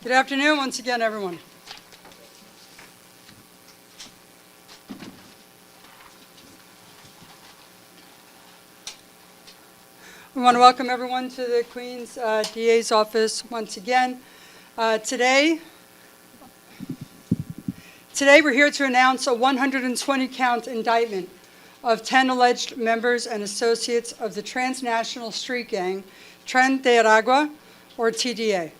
Good afternoon once again, everyone. We want to welcome everyone to the Queens DA's office once again. Today we're here to announce a 120-count indictment of 10 alleged members and associates of the transnational street gang Tren de Aragua, or TDA.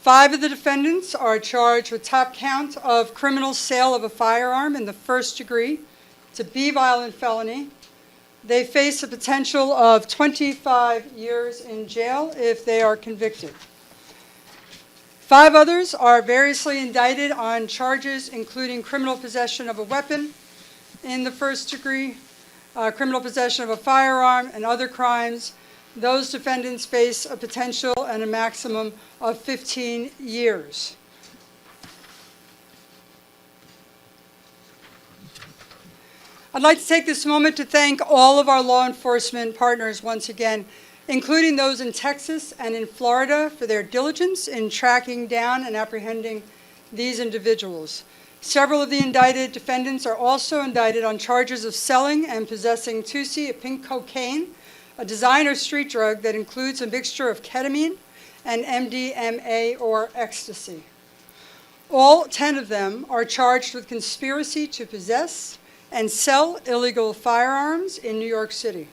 5 of the defendants are charged with top count of criminal sale of a firearm in the first degree to be violent felony. They face a potential of 25 years in jail if they are convicted. 5 others are variously indicted on charges including criminal possession of a weapon in the first degree, criminal possession of a firearm, and other crimes. Those defendants face a potential and a maximum of 15 years. I'd like to take this moment to thank all of our law enforcement partners once again, including those in Texas and in Florida, for their diligence in tracking down and apprehending these individuals. Several of the indicted defendants are also indicted on charges of selling and possessing Tusi, a pink cocaine, a designer street drug that includes a mixture of ketamine and MDMA, or ecstasy. All 10 of them are charged with conspiracy to possess and sell illegal firearms in New York City.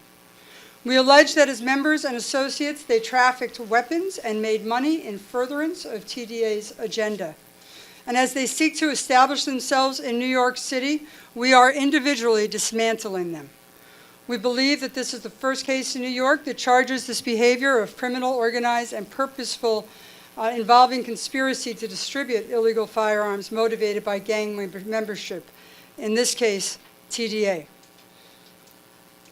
We allege that as members and associates, they trafficked weapons and made money in furtherance of TDA's agenda. And as they seek to establish themselves in New York City, we are individually dismantling them. We believe that this is the first case in New York that charges this behavior of criminal, organized, and purposeful involving conspiracy to distribute illegal firearms motivated by gang membership, in this case, TDA.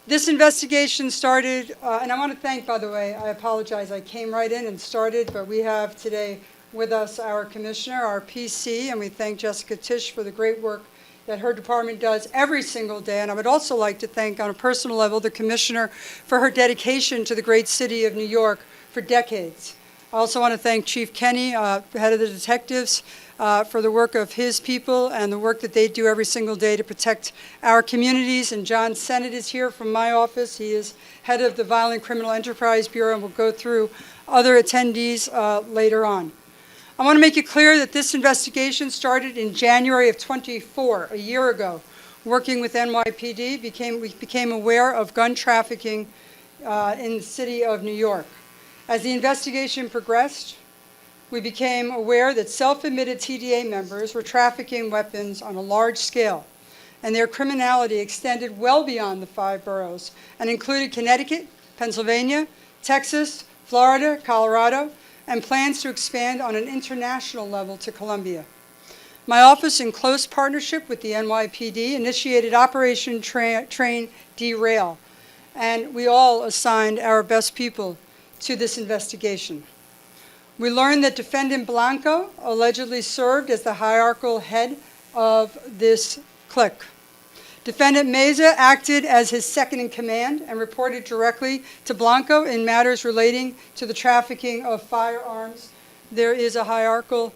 This investigation started, and I want to thank, by the way, I apologize, I came right in and started, but we have today with us our commissioner, our PC, and we thank Jessica Tisch for the great work that her department does every single day. And I would also like to thank, on a personal level, the commissioner for her dedication to the great city of New York for decades. I also want to thank Chief Kenny, head of the detectives, for the work of his people and the work that they do every single day to protect our communities. And John Sennett is here from my office. He is head of the Violent Criminal Enterprise Bureau, and we'll go through other attendees later on. I want to make it clear that this investigation started in January of 24, a year ago. Working with NYPD, we became aware of gun trafficking in the city of New York. As the investigation progressed, we became aware that self-admitted TDA members were trafficking weapons on a large scale, and their criminality extended well beyond the 5 boroughs and included Connecticut, Pennsylvania, Texas, Florida, Colorado, and plans to expand on an international level to Colombia. My office, in close partnership with the NYPD, initiated Operation Train Derail, and we all assigned our best people to this investigation. We learned that Defendant Blanco allegedly served as the hierarchical head of this clique. Defendant Meza acted as his second-in-command and reported directly to Blanco in matters relating to the trafficking of firearms. There is a hierarchical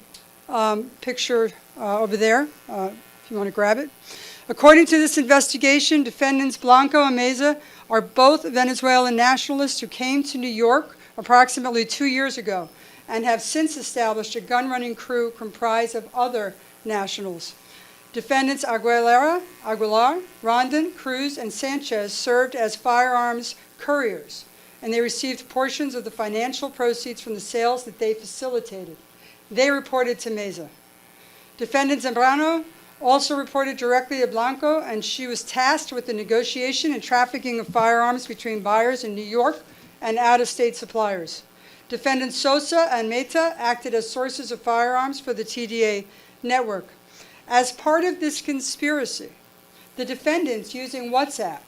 picture over there, if you want to grab it. According to this investigation, defendants Blanco and Meza are both Venezuelan nationalists who came to New York approximately 2 years ago and have since established a gun-running crew comprised of other nationals. Defendants Aguilar, Rondon, Cruz, and Sanchez served as firearms couriers, and they received portions of the financial proceeds from the sales that they facilitated. They reported to Meza. Defendant Zambrano also reported directly to Blanco, and she was tasked with the negotiation and trafficking of firearms between buyers in New York and out-of-state suppliers. Defendants Sosa and Meta acted as sources of firearms for the TDA network. As part of this conspiracy, the defendants, using WhatsApp,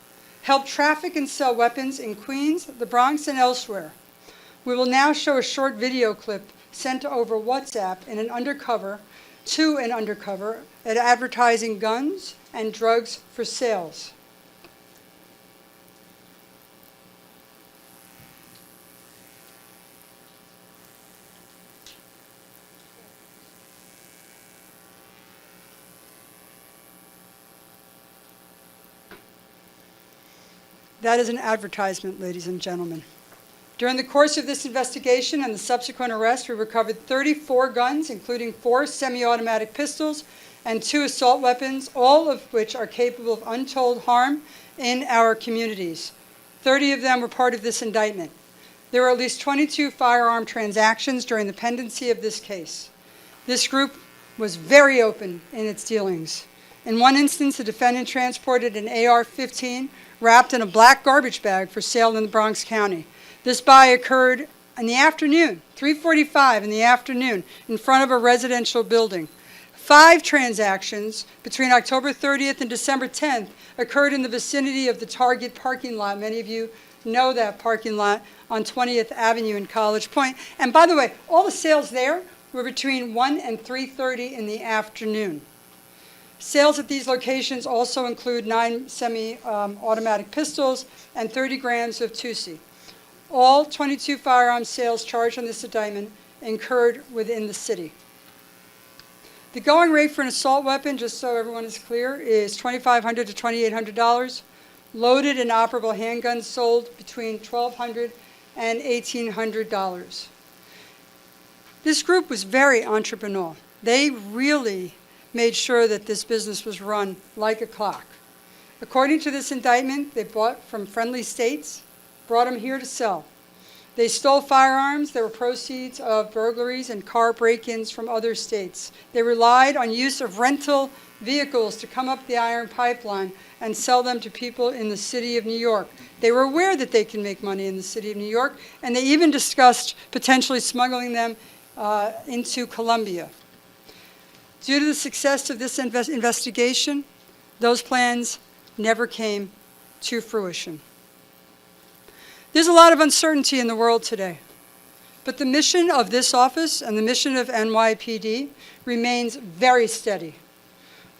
helped traffic and sell weapons in Queens, the Bronx, and elsewhere. We will now show a short video clip sent over WhatsApp to an undercover at advertising guns and drugs for sales. That is an advertisement, ladies and gentlemen. During the course of this investigation and the subsequent arrest, we recovered 34 guns, including 4 semi-automatic pistols and 2 assault weapons, all of which are capable of untold harm in our communities. 30 of them were part of this indictment. There were at least 22 firearm transactions during the pendency of this case. This group was very open in its dealings. In one instance, the defendant transported an AR-15 wrapped in a black garbage bag for sale in the Bronx County. This buy occurred in the afternoon, 3:45 in the afternoon, in front of a residential building. 5 transactions between October 30th and December 10th occurred in the vicinity of the Target parking lot. Many of you know that parking lot on 20th Avenue in College Point. And by the way, all the sales there were between 1 and 3:30 in the afternoon. Sales at these locations also include 9 semi-automatic pistols and 30 grams of Tusi. All 22 firearm sales charged on this indictment occurred within the city. The going rate for an assault weapon, just so everyone is clear, is $2,500 to $2,800. Loaded and operable handguns sold between $1,200 and $1,800. This group was very entrepreneurial. They really made sure that this business was run like a clock. According to this indictment, they bought from friendly states, brought them here to sell. They stole firearms that were proceeds of burglaries and car break-ins from other states. They relied on use of rental vehicles to come up the iron pipeline and sell them to people in the city of New York. They were aware that they can make money in the city of New York, and they even discussed potentially smuggling them into Colombia. Due to the success of this investigation, those plans never came to fruition. There's a lot of uncertainty in the world today, but the mission of this office and the mission of NYPD remains very steady.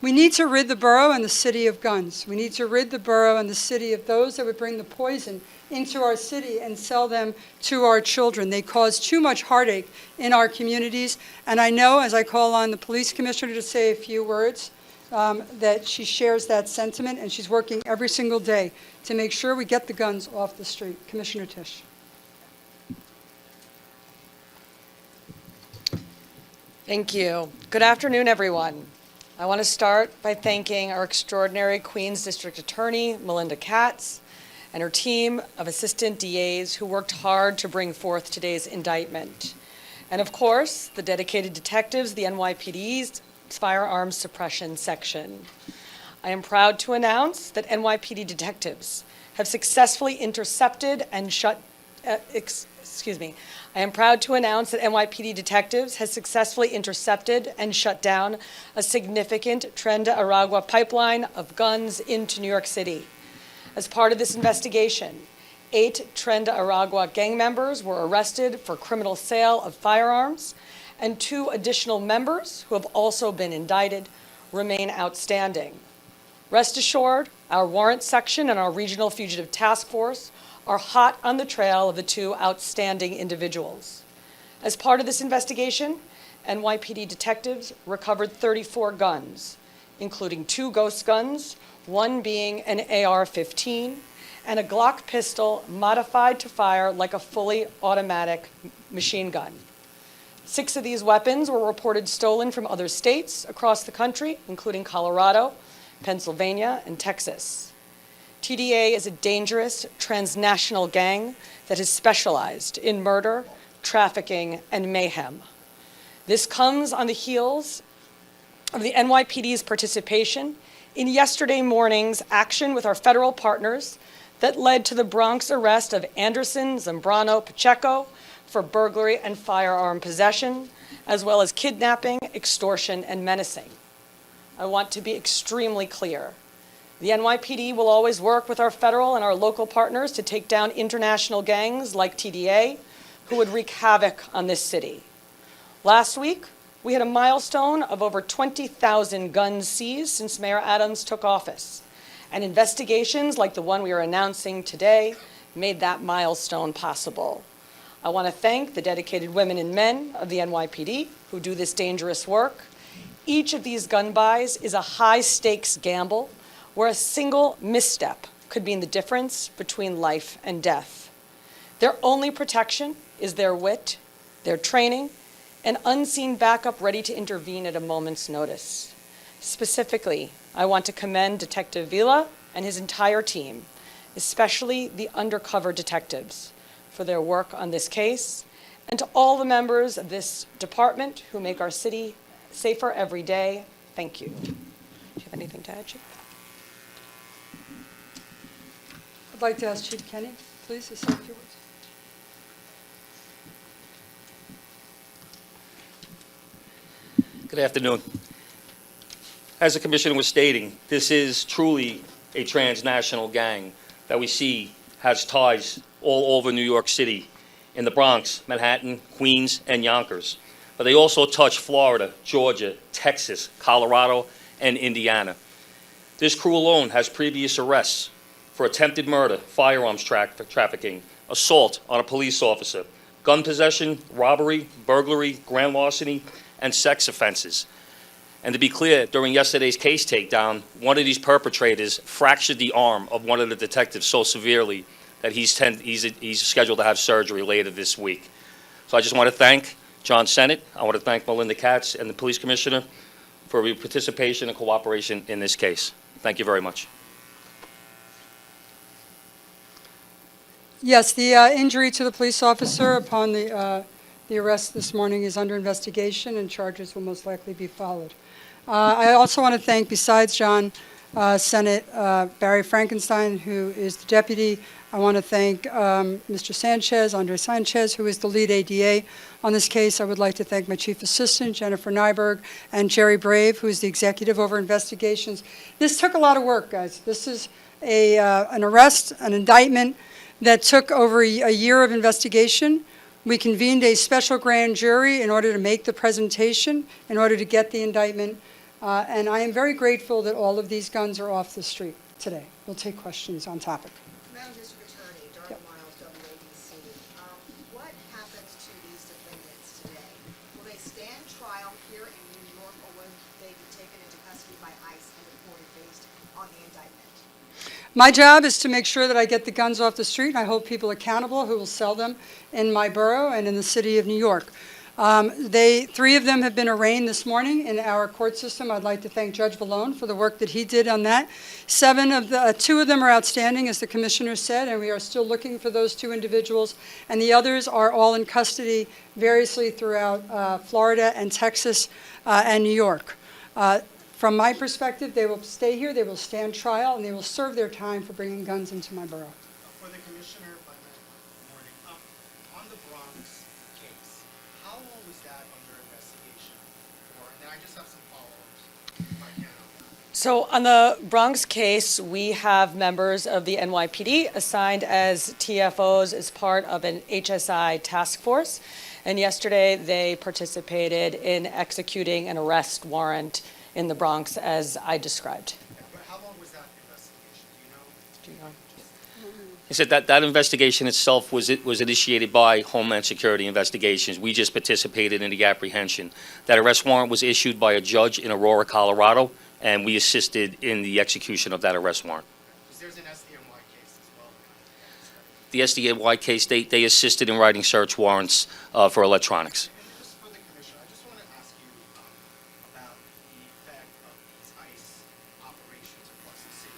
We need to rid the borough and the city of guns. We need to rid the borough and the city of those that would bring the poison into our city and sell them to our children. They cause too much heartache in our communities, and I know, as I call on the police commissioner to say a few words, that she shares that sentiment, and she's working every single day to make sure we get the guns off the street. Commissioner Tisch. Thank you. Good afternoon, everyone. I want to start by thanking our extraordinary Queens District Attorney, Melinda Katz, and her team of assistant DAs who worked hard to bring forth today's indictment. And of course, the dedicated detectives of the NYPD's Firearms Suppression Section. I am proud to announce that NYPD detectives have successfully intercepted and shut down a significant Tren de Aragua pipeline of guns into New York City. As part of this investigation, 8 Tren de Aragua gang members were arrested for criminal sale of firearms, and 2 additional members, who have also been indicted, remain outstanding. Rest assured, our warrant section and our regional fugitive task force are hot on the trail of the 2 outstanding individuals. As part of this investigation, NYPD detectives recovered 34 guns, including 2 ghost guns, one being an AR-15, and a Glock pistol modified to fire like a fully automatic machine gun. 6 of these weapons were reported stolen from other states across the country, including Colorado, Pennsylvania, and Texas. TDA is a dangerous transnational gang that has specialized in murder, trafficking, and mayhem. This comes on the heels of the NYPD's participation in yesterday morning's action with our federal partners that led to the Bronx arrest of Anderson, Zambrano, Pacheco for burglary and firearm possession, as well as kidnapping, extortion, and menacing. I want to be extremely clear. The NYPD will always work with our federal and our local partners to take down international gangs like TDA, who would wreak havoc on this city. Last week, we had a milestone of over 20,000 guns seized since Mayor Adams took office, and investigations like the one we are announcing today made that milestone possible. I want to thank the dedicated women and men of the NYPD who do this dangerous work. Each of these gun buys is a high-stakes gamble where a single misstep could mean the difference between life and death. Their only protection is their wit, their training, and unseen backup ready to intervene at a moment's notice. Specifically, I want to commend Detective Vila and his entire team, especially the undercover detectives, for their work on this case, and to all the members of this department who make our city safer every day, thank you. Do you have anything to add, Chief? I'd like to ask Chief Kenny, please, to say a few words. Good afternoon. As the Commissioner was stating, this is truly a transnational gang that we see has ties all over New York City, in the Bronx, Manhattan, Queens, and Yonkers. But they also touch Florida, Georgia, Texas, Colorado, and Indiana. This crew alone has previous arrests for attempted murder, firearms trafficking, assault on a police officer, gun possession, robbery, burglary, grand larceny, and sex offenses. And to be clear, during yesterday's case takedown, one of these perpetrators fractured the arm of one of the detectives so severely that he's scheduled to have surgery later this week. So I just want to thank John Sennett, I want to thank Melinda Katz and the Police Commissioner for your participation and cooperation in this case. Thank you very much. Yes, the injury to the police officer upon the arrest this morning is under investigation, and charges will most likely be followed. I also want to thank, besides John Sennett, Barry Frankenstein, who is the deputy. I want to thank Mr. Sanchez, Andre Sanchez, who is the lead ADA on this case. I would like to thank my chief assistant, Jennifer Nyberg, and Jerry Brave, who is the executive over investigations. This took a lot of work, guys. This is an arrest, an indictment that took over a year of investigation. We convened a special grand jury in order to make the presentation, in order to get the indictment. And I am very grateful that all of these guns are off the street today. We'll take questions on topic. Madam District Attorney, Darla Yep. Miles, WABC. What happens to these defendants today? Will they stand trial here in New York, or will they be taken into custody by ICE and deported based on the indictment? My job is to make sure that I get the guns off the street, and I hold people accountable who will sell them in my borough and in the city of New York. Three of them have been arraigned this morning in our court system. I'd like to thank Judge Vallone for the work that he did on that. Two of them are outstanding, as the commissioner said, and we are still looking for those two individuals. And the others are all in custody variously throughout Florida and Texas and New York. From my perspective, they will stay here, they will stand trial, and they will serve their time for bringing guns into my borough. For the commissioner, by morning, on the Bronx case, how long was that under investigation for? And then I just have some follow-ups, if I can, on that. So on the Bronx case, we have members of the NYPD assigned as TFOs as part of an HSI task force. And yesterday, they participated in executing an arrest warrant in the Bronx, as I described. But how long was that investigation? Do you know? He said that investigation itself was initiated by Homeland Security Investigations. We just participated in the apprehension. That arrest warrant was issued by a judge in Aurora, Colorado, and we assisted in the execution of that arrest warrant. Because there's an SDNY case as well. The SDNY case, they assisted in writing search warrants for electronics. And just for the commissioner, I just want to ask you about the effect of these ICE operations across the city.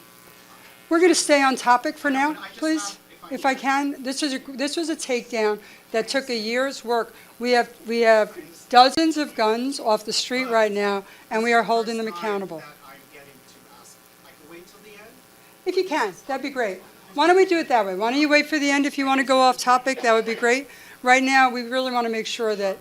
We're going to stay on topic for now, I just please, have- if I can. This was a takedown that took a year's work. We have dozens of guns off the street right now, and we are holding them accountable. That I'm getting to ask. I can wait till the end? If you can, that'd be great. Why don't we do it that way? Why don't you wait for the end if you want to go off topic? That would be great. Right now, we really want to make sure that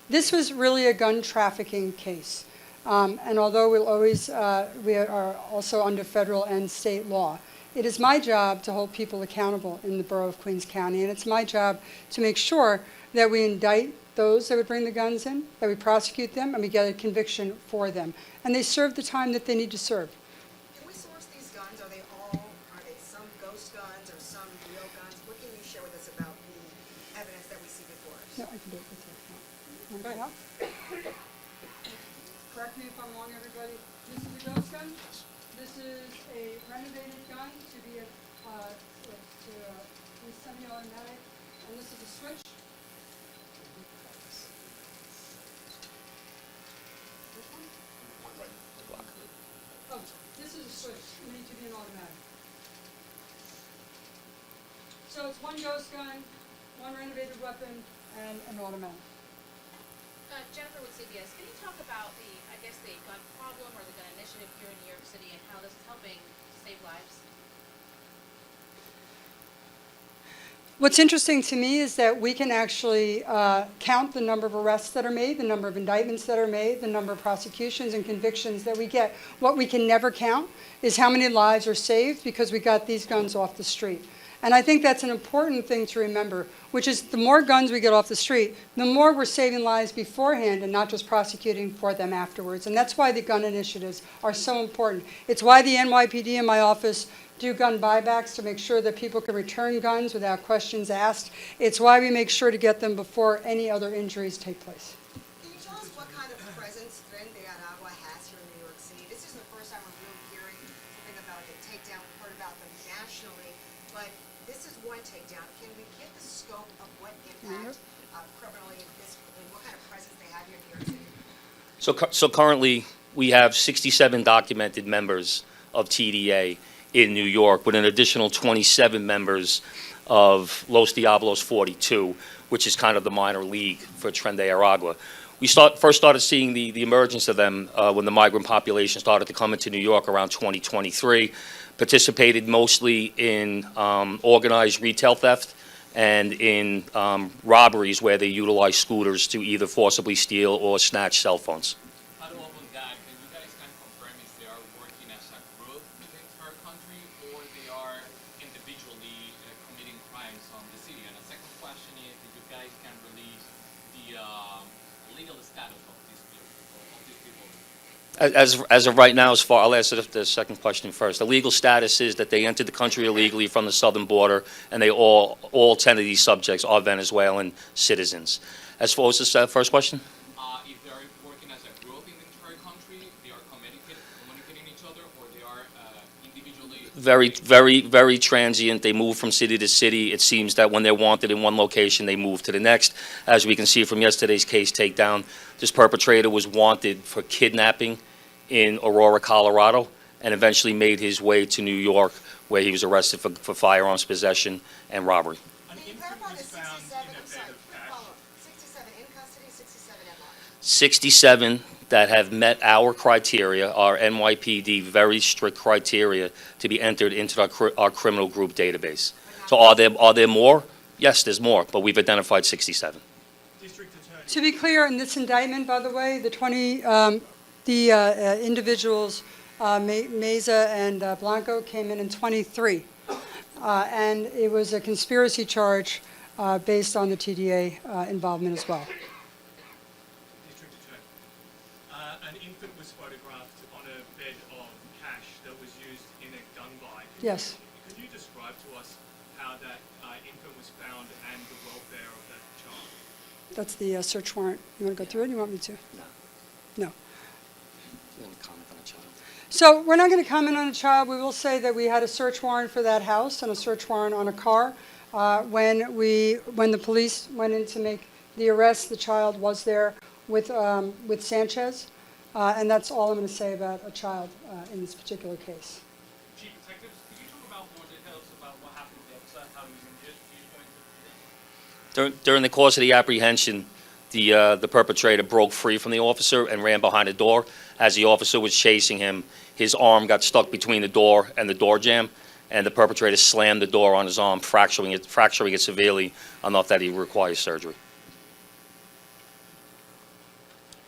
this was really a gun trafficking case. And although we are also under federal and state law, it is my job to hold people accountable in the borough of Queens County, and it's my job to make sure that we indict those that would bring the guns in, that we prosecute them, and we get a conviction for them. And they serve the time that they need to serve. Can we source these guns? Are they some ghost guns or some real guns? What can you share with us about the evidence that we see before us? No, I can do it with you. Go ahead. Correct me if I'm wrong, everybody. This is a ghost gun. This is a renovated gun to be a semi-automatic, and this is a switch. Oh, this is a switch, it needs to be an automatic. So it's one ghost gun, one renovated weapon, and an automatic. Jennifer with CBS, can you talk about the gun problem or the gun initiative here in New York City and how this is helping save lives? What's interesting to me is that we can actually count the number of arrests that are made, the number of indictments that are made, the number of prosecutions and convictions that we get. What we can never count is how many lives are saved because we got these guns off the street. And I think that's an important thing to remember, which is the more guns we get off the street, the more we're saving lives beforehand and not just prosecuting for them afterwards. And that's why the gun initiatives are so important. It's why the NYPD in my office do gun buybacks to make sure that people can return guns without questions asked. It's why we make sure to get them before any other injuries take place. Can you tell us what kind of presence Tren de Aragua has here in New York City? This isn't the first time we're really hearing something about a takedown. We've heard about them nationally, but this is one takedown. Can we get the scope of what impact criminally and what kind of presence they have here in New York City? So currently, we have 67 documented members of TDA in New York, with an additional 27 members of Los Diablos 42, which is kind of the minor league for Tren de Aragua. We first started seeing the emergence of them when the migrant population started to come into New York around 2023, participated mostly in organized retail theft and in robberies where they utilized scooters to either forcibly steal or snatch cell phones. Follow up on that, can you guys confirm if they are working as a group in the entire country or they are individually committing crimes on the city? And the second question is if you guys can release the legal status of these people. As of right now, I'll answer the second question first. The legal status is that they entered the country illegally from the southern border, and they all 10 of these subjects are Venezuelan citizens. As far as the first question? If they are working as a group in the entire country, they are communicating each other, or they are individually. Very transient. They move from city to city. It seems that when they're wanted in one location, they move to the next. As we can see from yesterday's case takedown, this perpetrator was wanted for kidnapping in Aurora, Colorado, and eventually made his way to New York, where he was arrested for firearms possession and robbery. Can you clarify the 67, I'm sorry, quick follow-up. 67 in custody, 67 at large. 67 that have met our criteria, our NYPD very strict criteria, to be entered into our criminal group database. So are there more? Yes, there's more, but we've identified 67. District Attorney. To be clear, in this indictment, by the way, the individuals, Meza and Blanco, came in 23. And it was a conspiracy charge based on the TDA involvement as well. District Attorney. An infant was photographed on a bed of cash that was used in a gun buy. Yes. Could you describe to us how that infant was found and the welfare of that child? That's the search warrant. You want to go through it? You want me to? No. So we're not going to comment on a child. We will say that we had a search warrant for that house and a search warrant on a car. When the police went in to make the arrest, the child was there with Sanchez, and that's all I'm going to say about a child in this particular case. Chief Detectives, could you talk about more details about what happened to the officer, how he was injured? During the course of the apprehension, the perpetrator broke free from the officer and ran behind the door. As the officer was chasing him, his arm got stuck between the door and the door jamb, and the perpetrator slammed the door on his arm, fracturing it severely enough that he requires surgery.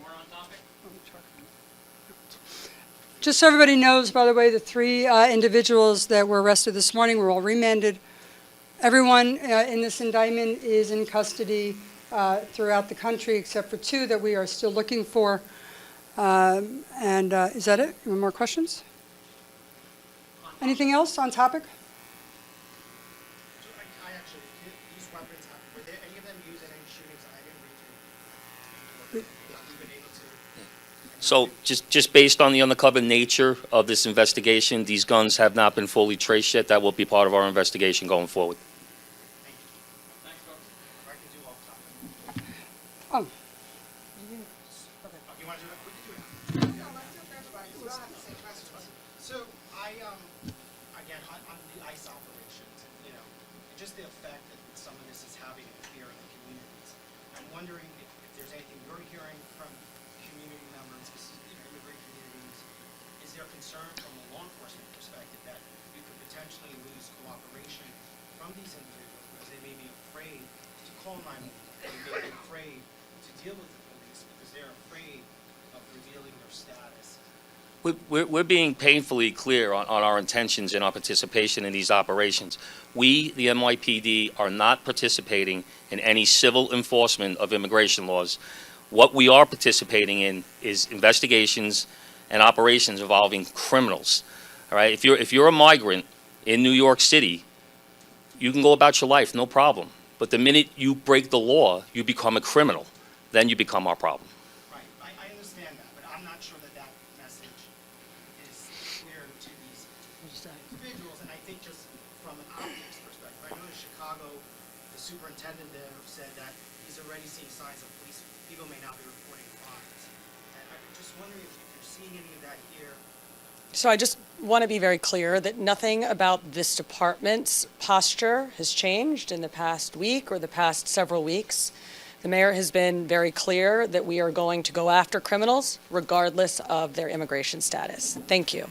More on topic? Just so everybody knows, by the way, the 3 individuals that were arrested this morning were all remanded. Everyone in this indictment is in custody throughout the country except for 2 that we are still looking for. Is that it? Any more questions? Anything else on topic? So I actually, these weapons, were there any of them used in any shootings? I didn't read through. Have you been able to? So just based on the undercover nature of this investigation, these guns have not been fully traced yet. That will be part of our investigation going forward. Thanks, folks. If I can do off topic. Oh, You want to do that? We can do it. No, let's do it for everybody, 'cause we all have the same questions. So again, on the ICE operations, and just the effect that some of this is having here in the communities. I'm wondering if there's anything you're hearing from community members, immigrant communities. Is there concern from a law enforcement perspective that you could potentially lose cooperation from these individuals because they may be afraid to call 911? They may be afraid to deal with the police because they're afraid of revealing their status. We're being painfully clear on our intentions and our participation in these operations. We, the NYPD, are not participating in any civil enforcement of immigration laws. What we are participating in is investigations and operations involving criminals. All right? If you're a migrant in New York City, you can go about your life, no problem. But the minute you break the law, you become a criminal. Then you become our problem. Right, I understand that, but I'm not sure that that message is clear to these individuals, and I think just from an optics perspective, I know in Chicago, the superintendent there said that he's already seeing signs of police, people may not be reporting crimes. And I'm just wondering if you're seeing any of that here. So I just want to be very clear that nothing about this department's posture has changed in the past week or the past several weeks. The mayor has been very clear that we are going to go after criminals regardless of their immigration status. Thank you.